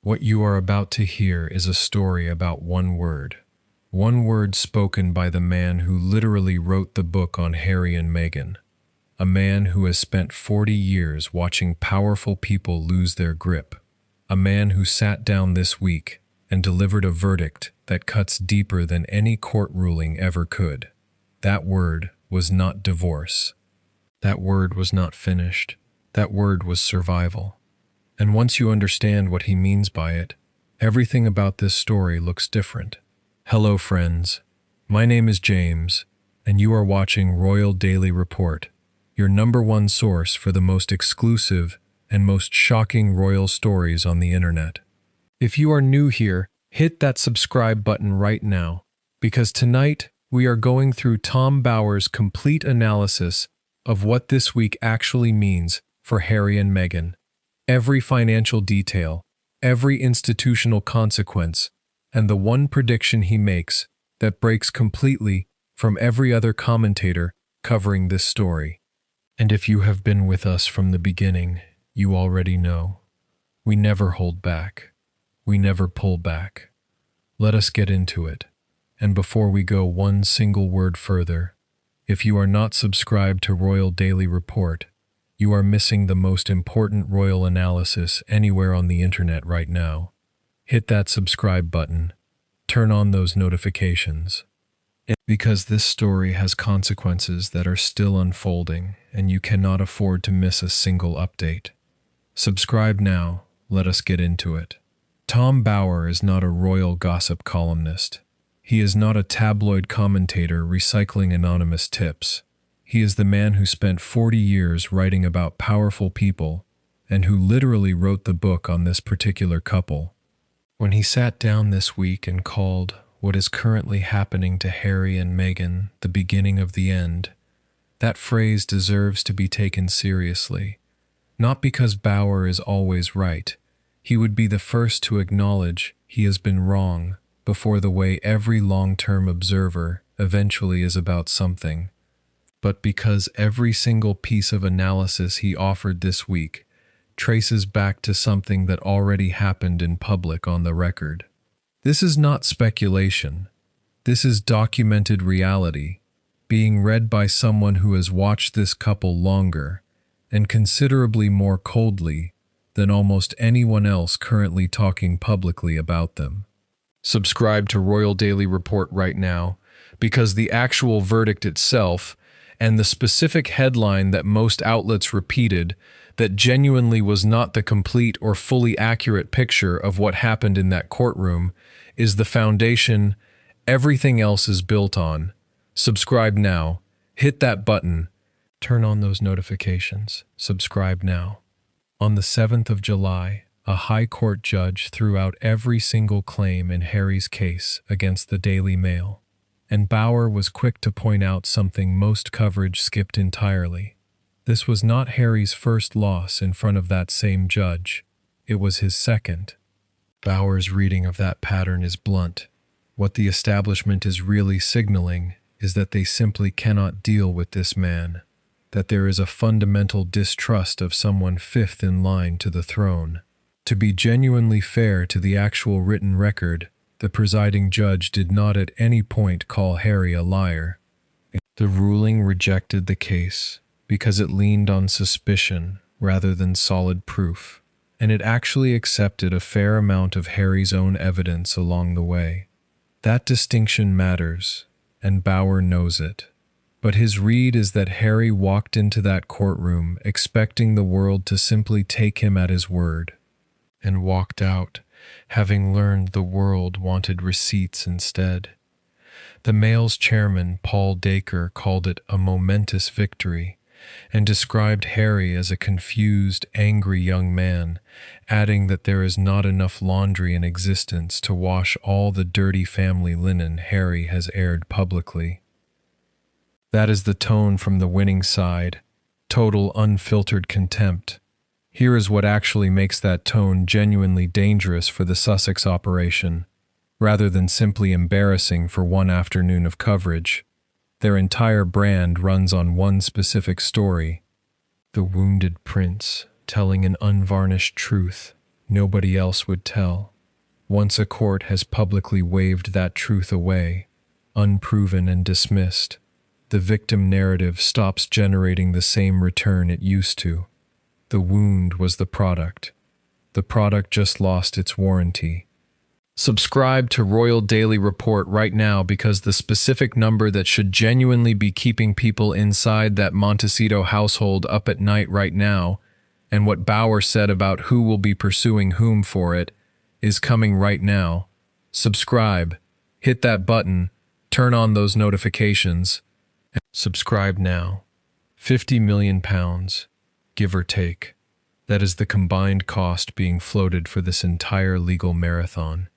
What you are about to hear is a story about one word. One word spoken by the man who literally wrote the book on Harry and Meghan. A man who has spent 40 years watching powerful people lose their grip. A man who sat down this week and delivered a verdict that cuts deeper than any court ruling ever could. That word was not divorce. That word was not finished. That word was survival. And once you understand what he means by it, everything about this story looks different. Hello, friends. My name is James, and you are watching Royal Daily Report, your #1 source for the most exclusive and most shocking royal stories on the internet. If you are new here, hit that subscribe button right now, because tonight we are going through Tom Bower's complete analysis of what this week actually means for Harry and Meghan. Every financial detail, every institutional consequence, and the one prediction he makes that breaks completely from every other commentator covering this story. And if you have been with us from the beginning, you already know. We never hold back. We never pull back. Let us get into it. And before we go one single word further, if you are not subscribed to Royal Daily Report, you are missing the most important royal analysis anywhere on the internet right now. Hit that subscribe button. Turn on those notifications. Because this story has consequences that are still unfolding, and you cannot afford to miss a single update. Subscribe now. Let us get into it. Tom Bower is not a royal gossip columnist. He is not a tabloid commentator recycling anonymous tips. He is the man who spent 40 years writing about powerful people and who literally wrote the book on this particular couple. When he sat down this week and called what is currently happening to Harry and Meghan the beginning of the end, that phrase deserves to be taken seriously. Not because Bower is always right. He would be the first to acknowledge he has been wrong before the way every long-term observer eventually is about something. But because every single piece of analysis he offered this week traces back to something that already happened in public on the record. This is not speculation. This is documented reality, being read by someone who has watched this couple longer and considerably more coldly than almost anyone else currently talking publicly about them. Subscribe to Royal Daily Report right now, because the actual verdict itself and the specific headline that most outlets repeated that genuinely was not the complete or fully accurate picture of what happened in that courtroom is the foundation everything else is built on. Subscribe now. Hit that button. Turn on those notifications. Subscribe now. On the 7th of July, a high court judge threw out every single claim in Harry's case against the Daily Mail. And Bower was quick to point out something most coverage skipped entirely. This was not Harry's first loss in front of that same judge. It was his second. Bower's reading of that pattern is blunt. What the establishment is really signaling is that they simply cannot deal with this man, that there is a fundamental distrust of someone fifth in line to the throne. To be genuinely fair to the actual written record, the presiding judge did not at any point call Harry a liar. The ruling rejected the case because it leaned on suspicion rather than solid proof, and it actually accepted a fair amount of Harry's own evidence along the way. That distinction matters, and Bower knows it. But his read is that Harry walked into that courtroom expecting the world to simply take him at his word, and walked out having learned the world wanted receipts instead. The Mail's chairman, Paul Dacre, called it a momentous victory and described Harry as a confused, angry young man, adding that there is not enough laundry in existence to wash all the dirty family linen Harry has aired publicly. That is the tone from the winning side, total unfiltered contempt. Here is what actually makes that tone genuinely dangerous for the Sussex operation, rather than simply embarrassing for one afternoon of coverage. Their entire brand runs on one specific story: the wounded prince telling an unvarnished truth, Nobody else would tell. Once a court has publicly waved that truth away, unproven and dismissed, the victim narrative stops generating the same return it used to. The wound was the product. The product just lost its warranty. Subscribe to Royal Daily Report right now, because the specific number that should genuinely be keeping people inside that Montecito household up at night right now, and what Bauer said about who will be pursuing whom for it, is coming right now. Subscribe, hit that button, turn on those notifications, and subscribe now. £50 million, give or take. That is the combined cost being floated for this entire legal marathon.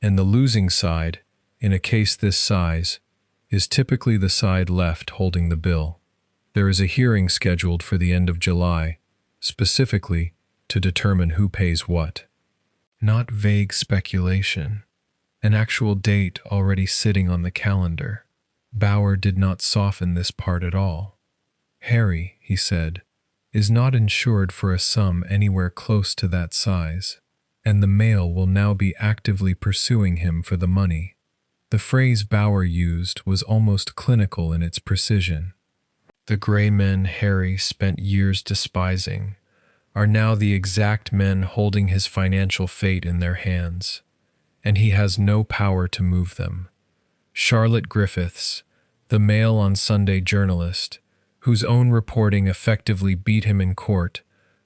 And the losing side, in a case this size, is typically the side left holding the bill. There is a hearing scheduled for the end of July, specifically to determine who pays what. Not vague speculation. An actual date already sitting on the calendar. Bauer did not soften this part at all. Harry, he said, is not insured for a sum anywhere close to that size, and the Mail will now be actively pursuing him for the money. The phrase Bauer used was almost clinical in its precision. The gray men Harry spent years despising are now the exact men holding his financial fate in their hands, and he has no power to move them. Charlotte Griffiths, the Mail on Sunday journalist, whose own reporting effectively beat him in court,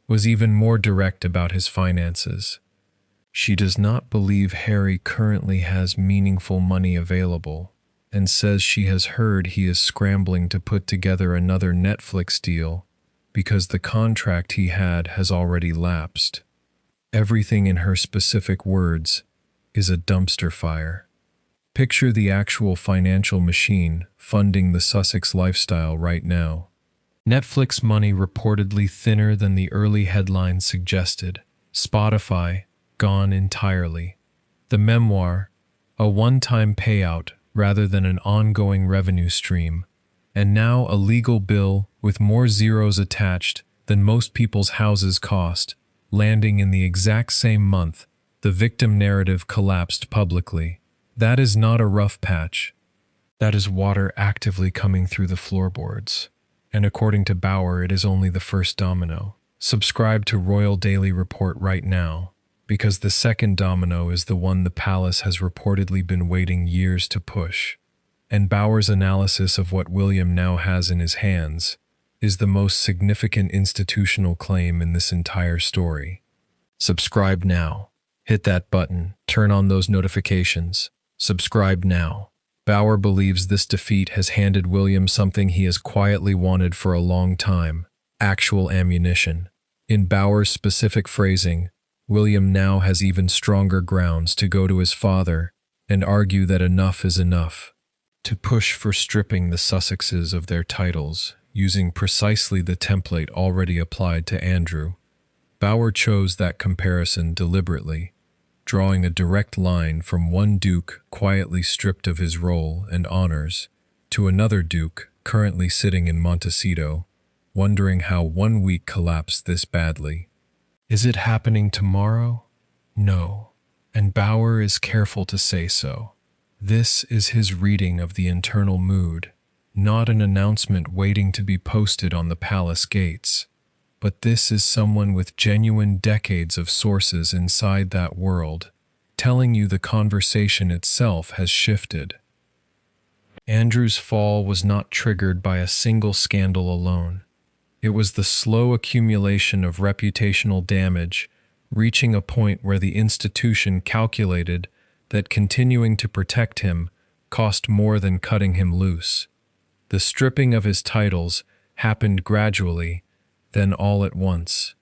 was even more direct about his finances. She does not believe Harry currently has meaningful money available, and says she has heard he is scrambling to put together another Netflix deal because the contract he had has already lapsed. Everything in her specific words is a dumpster fire. Picture the actual financial machine funding the Sussex lifestyle right now. Netflix money reportedly thinner than the early headlines suggested. Spotify gone entirely. The memoir, a one-time payout rather than an ongoing revenue stream, and now a legal bill with more zeros attached than most people's houses cost, landing in the exact same month the victim narrative collapsed publicly. That is not a rough patch. That is water actively coming through the floorboards. And according to Bauer, it is only the first domino. Subscribe to Royal Daily Report right now, because the second domino is the one the palace has reportedly been waiting years to push. And Bauer's analysis of what William now has in his hands is the most significant institutional claim in this entire story. Subscribe now. Hit that button. Turn on those notifications. Subscribe now. Bauer believes this defeat has handed William something he has quietly wanted for a long time: actual ammunition. In Bauer's specific phrasing, William now has even stronger grounds to go to his father and argue that enough is enough, to push for stripping the Sussexes of their titles, using precisely the template already applied to Andrew. Bauer chose that comparison deliberately, drawing a direct line from one duke quietly stripped of his role and honors to another duke currently sitting in Montecito, wondering how 1 week collapsed this badly. Is it happening tomorrow? No, and Bauer is careful to say so. This is his reading of the internal mood, not an announcement waiting to be posted on the palace gates. But this is someone with genuine decades of sources inside that world, telling you the conversation itself has shifted. Andrew's fall was not triggered by a single scandal alone. It was the slow accumulation of reputational damage, reaching a point where the institution calculated that continuing to protect him cost more than cutting him loose. The stripping of his titles happened gradually, then all at once.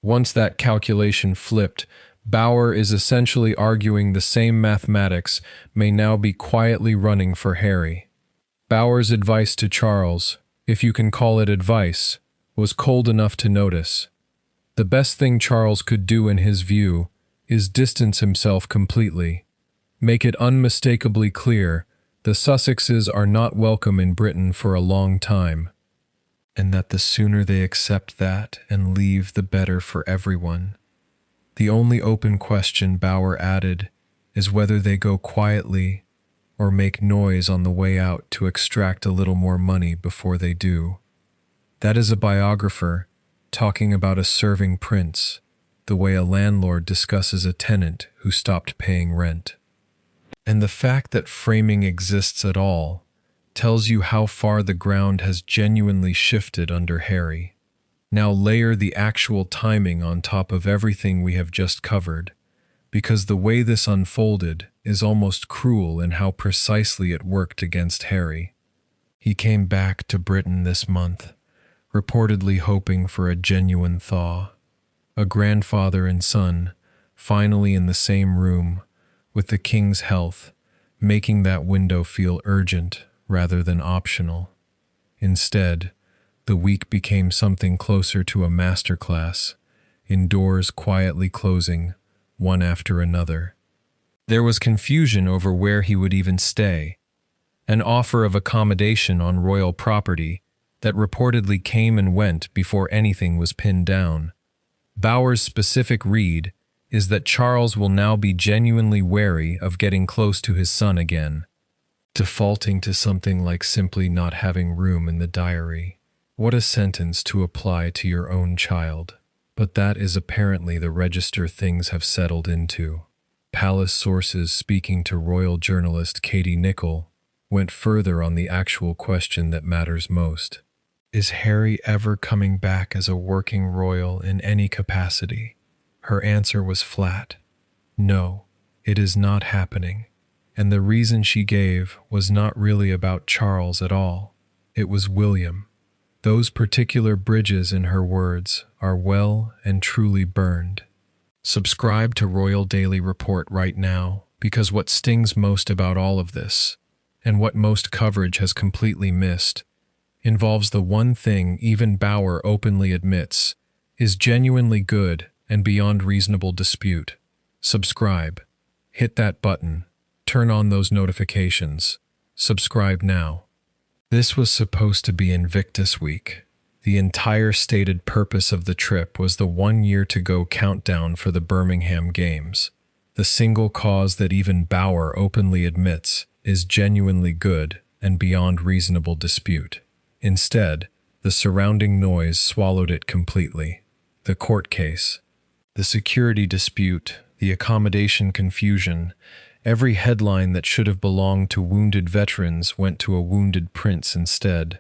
Once that calculation flipped, Bauer is essentially arguing the same mathematics may now be quietly running for Harry. Bauer's advice to Charles, if you can call it advice, was cold enough to notice. The best thing Charles could do in his view is distance himself completely. Make it unmistakably clear the Sussexes are not welcome in Britain for a long time, and that the sooner they accept that and leave, the better for everyone. The only open question, Bauer added, is whether they go quietly or make noise on the way out to extract a little more money before they do. That is a biographer talking about a serving prince, the way a landlord discusses a tenant who stopped paying rent. And the fact that framing exists at all tells you how far the ground has genuinely shifted under Harry. Now layer the actual timing on top of everything we have just covered, because the way this unfolded is almost cruel in how precisely it worked against Harry. He came back to Britain this month, reportedly hoping for a genuine thaw. A grandfather and son, finally in the same room, with the king's health, making that window feel urgent rather than optional. Instead, the week became something closer to a masterclass, in doors quietly closing, one after another. There was confusion over where he would even stay, an offer of accommodation on royal property that reportedly came and went before anything was pinned down. Bauer's specific read is that Charles will now be genuinely wary of getting close to his son again, defaulting to something like simply not having room in the diary. What a sentence to apply to your own child. But that is apparently the register things have settled into. Palace sources speaking to royal journalist Katie Nicholl went further on the actual question that matters most. Is Harry ever coming back as a working royal in any capacity? Her answer was flat. No, it is not happening. And the reason she gave was not really about Charles at all. It was William. Those particular bridges, in her words, are well and truly burned. Subscribe to Royal Daily Report right now, because what stings most about all of this, and what most coverage has completely missed, involves the one thing even Bauer openly admits is genuinely good and beyond reasonable dispute. Subscribe. Hit that button. Turn on those notifications. Subscribe now. This was supposed to be Invictus Week. The entire stated purpose of the trip was the 1 year to go countdown for the Birmingham Games. The single cause that even Bauer openly admits is genuinely good and beyond reasonable dispute. Instead, the surrounding noise swallowed it completely. The court case, the security dispute, the accommodation confusion, every headline that should have belonged to wounded veterans went to a wounded prince instead.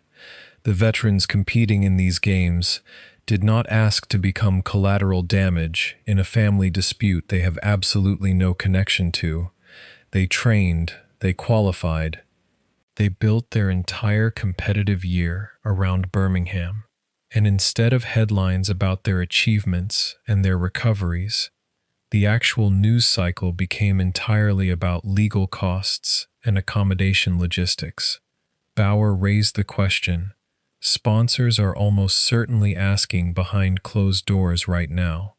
The veterans competing in these games did not ask to become collateral damage in a family dispute they have absolutely no connection to. They trained, they qualified. They built their entire competitive year around Birmingham. And instead of headlines about their achievements and their recoveries, the actual news cycle became entirely about legal costs and accommodation logistics. Bauer raised the question. Sponsors are almost certainly asking behind closed doors right now.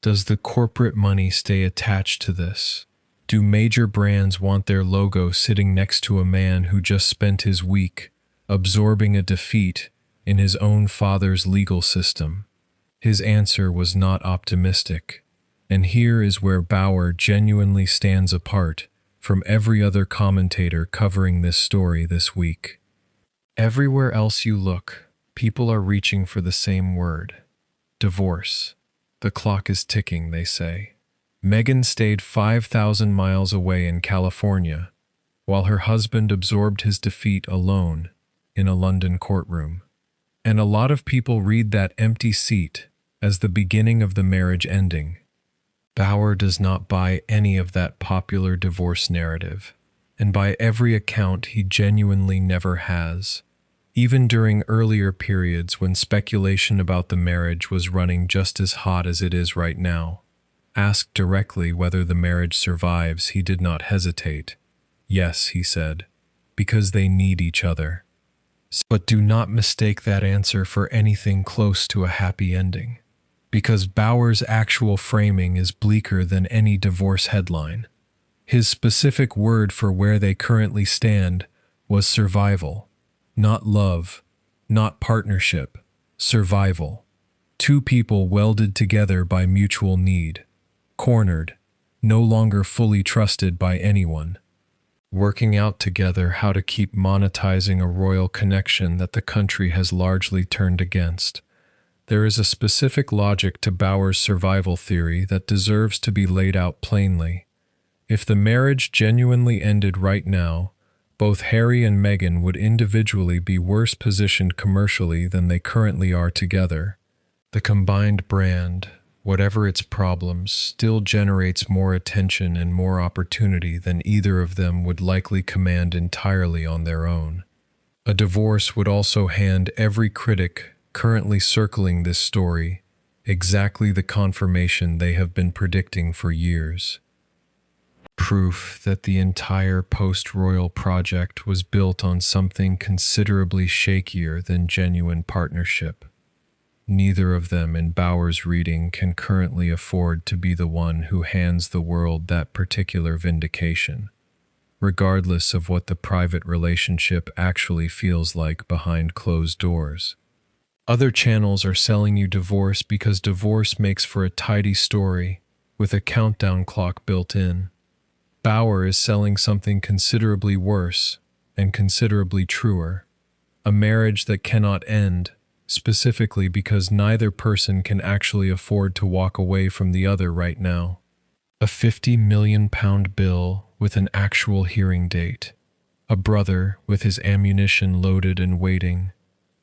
Does the corporate money stay attached to this? Do major brands want their logo sitting next to a man who just spent his week absorbing a defeat in his own father's legal system? His answer was not optimistic. And here is where Bauer genuinely stands apart from every other commentator covering this story this week. Everywhere else you look, people are reaching for the same word: divorce. The clock is ticking, they say. Meghan stayed 5,000 miles away in California, while her husband absorbed his defeat alone in a London courtroom. And a lot of people read that empty seat as the beginning of the marriage ending. Bauer does not buy any of that popular divorce narrative, and by every account he genuinely never has. Even during earlier periods when speculation about the marriage was running just as hot as it is right now. Asked directly whether the marriage survives, he did not hesitate. Yes, he said, because they need each other. But do not mistake that answer for anything close to a happy ending, because Bauer's actual framing is bleaker than any divorce headline. His specific word for where they currently stand was survival. Not love, not partnership, survival. Two people welded together by mutual need. cornered, no longer fully trusted by anyone, working out together how to keep monetizing a royal connection that the country has largely turned against. There is a specific logic to Bauer's survival theory that deserves to be laid out plainly. If the marriage genuinely ended right now, both Harry and Meghan would individually be worse positioned commercially than they currently are together. The combined brand, whatever its problems, still generates more attention and more opportunity than either of them would likely command entirely on their own. A divorce would also hand every critic currently circling this story exactly the confirmation they have been predicting for years. Proof that the entire post-royal project was built on something considerably shakier than genuine partnership. Neither of them in Bauer's reading can currently afford to be the one who hands the world that particular vindication, regardless of what the private relationship actually feels like behind closed doors. Other channels are selling you divorce because divorce makes for a tidy story with a countdown clock built in. Bauer is selling something considerably worse and considerably truer, a marriage that cannot end, specifically because neither person can actually afford to walk away from the other right now. A £50 million bill with an actual hearing date, a brother with his ammunition loaded and waiting,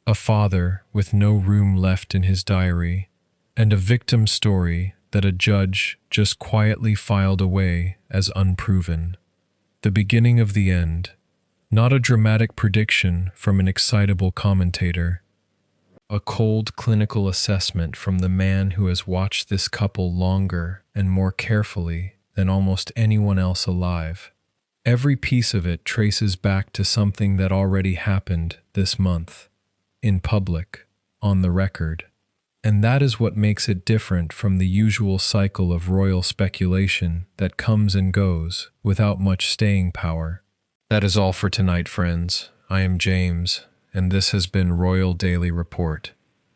a father with no room left in his diary, and a victim story that a judge just quietly filed away as unproven. The beginning of the end, not a dramatic prediction from an excitable commentator. A cold clinical assessment from the man who has watched this couple longer and more carefully than almost anyone else alive. Every piece of it traces back to something that already happened this month, in public, on the record. And that is what makes it different from the usual cycle of royal speculation that comes and goes without much staying power. That is all for tonight, friends. I am James, and this has been Royal Daily Report.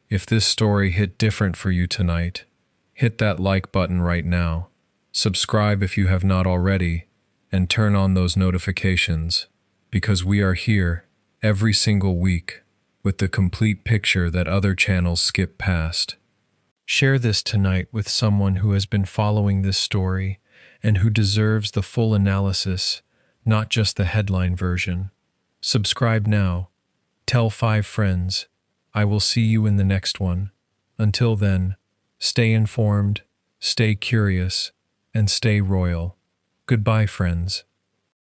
If this story hit different for you tonight, hit that like button right now, subscribe if you have not already, and turn on those notifications, because we are here every single week with the complete picture that other channels skip past. Share this tonight with someone who has been following this story and who deserves the full analysis, not just the headline version. Subscribe now. Tell 5 friends. I will see you in the next one. Until then, stay informed, stay curious, and stay royal. Goodbye, friends.